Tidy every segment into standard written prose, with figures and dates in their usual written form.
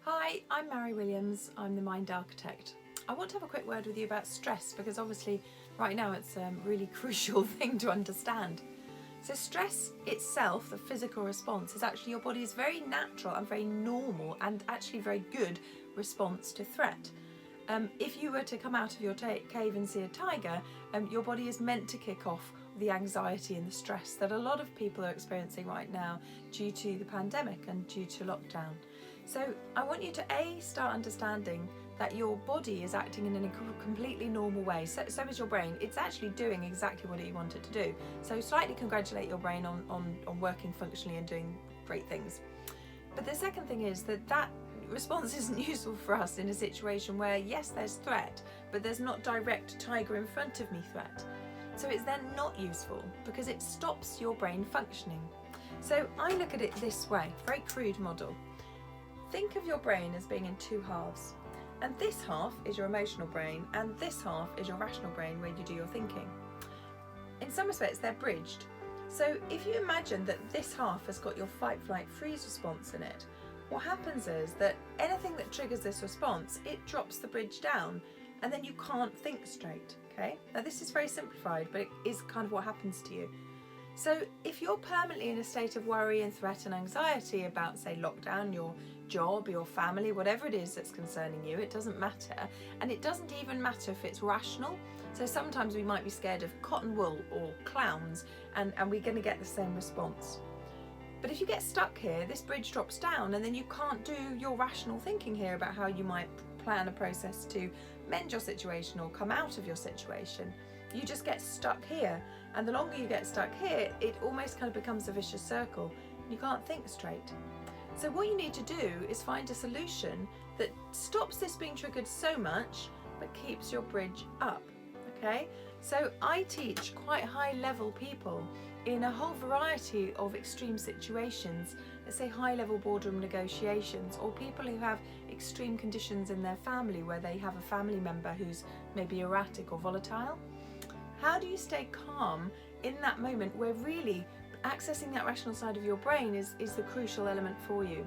Hi, I'm Mary Williams. I'm the Mind Architect. I want to have a quick word with you about stress because obviously right now it's a really crucial thing to understand. So stress itself, the physical response, is actually your body's very natural and very normal and actually very good response to threat. If you were to come out of your cave and see a tiger, your body is meant to kick off the anxiety and the stress that a lot of people are experiencing right now due to the pandemic and due to lockdown. So I want you to start understanding that your body is acting in a completely normal way. So is your brain. It's actually doing exactly what you want it to do. So slightly congratulate your brain on working functionally and doing great things. But the second thing is that response isn't useful for us in a situation where yes, there's threat, but there's not direct tiger in front of me threat. So it's then not useful because it stops your brain functioning. So I look at it this way, very crude model. Think of your brain as being in two halves, and this half is your emotional brain and this half is your rational brain where you do your thinking. In some respects they're bridged. So if you imagine that this half has got your fight, flight, freeze response in it, what happens is that anything that triggers this response, it drops the bridge down and then you can't think straight, okay? Now this is very simplified, but it is kind of what happens to you. So if you're permanently in a state of worry and threat and anxiety about, say, lockdown, your job, your family, whatever it is that's concerning you, it doesn't matter. And it doesn't even matter if it's rational. So sometimes we might be scared of cotton wool or clowns and we're going to get the same response. But if you get stuck here, this bridge drops down and then you can't do your rational thinking here about how you might plan a process to mend your situation or come out of your situation. You just get stuck here. And the longer you get stuck here, it almost kind of becomes a vicious circle. You can't think straight. So what you need to do is find a solution that stops this being triggered so much, but keeps your bridge up, okay? So I teach quite high level people in a whole variety of extreme situations, let's say high level boardroom negotiations, or people who have extreme conditions in their family where they have a family member who's maybe erratic or volatile. How do you stay calm in that moment where really accessing that rational side of your brain is the crucial element for you?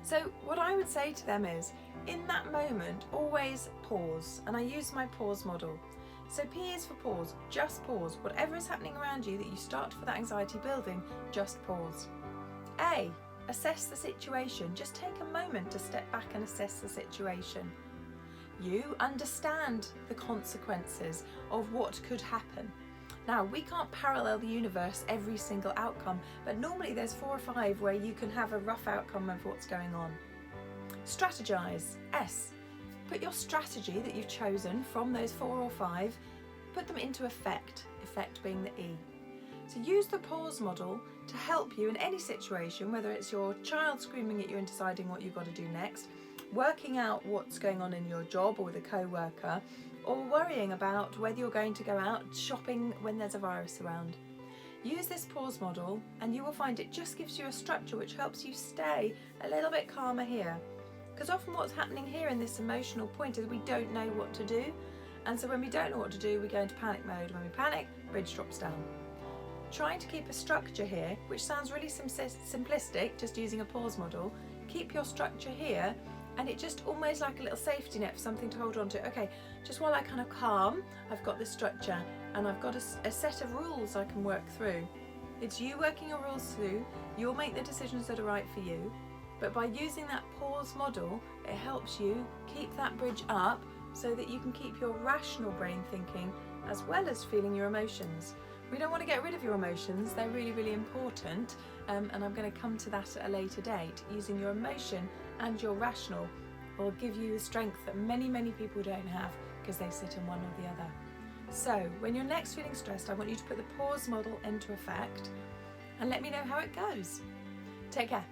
So what I would say to them is, in that moment, always pause. And I use my pause model. So P is for pause, just pause. Whatever is happening around you that you start for that anxiety building, just pause. A, assess the situation. Just take a moment to step back and assess the situation. You understand the consequences of what could happen. Now, we can't parallel the universe every single outcome, but normally there's 4 or 5 where you can have a rough outcome of what's going on. Strategize, S. Put your strategy that you've chosen from those 4 or 5, put them into effect, effect being the E. So use the pause model to help you in any situation, whether it's your child screaming at you and deciding what you've got to do next, working out what's going on in your job or with a co-worker, or worrying about whether you're going to go out shopping when there's a virus around. Use this pause model and you will find it just gives you a structure which helps you stay a little bit calmer here. Because often what's happening here in this emotional point is we don't know what to do. And so when we don't know what to do, we go into panic mode. When we panic, bridge drops down. Trying to keep a structure here, which sounds really simplistic, just using a pause model, keep your structure here, and it just almost like a little safety net for something to hold on to. Okay, just while I kind of calm, I've got this structure and I've got a set of rules I can work through. It's you working your rules through, you'll make the decisions that are right for you, but by using that pause model, it helps you keep that bridge up so that you can keep your rational brain thinking as well as feeling your emotions. We don't want to get rid of your emotions, they're really, really important, and I'm going to come to that at a later date. Using your emotion and your rational will give you the strength that many, many people don't have because they sit in one or the other. So when you're next feeling stressed, I want you to put the pause model into effect and let me know how it goes. Take care.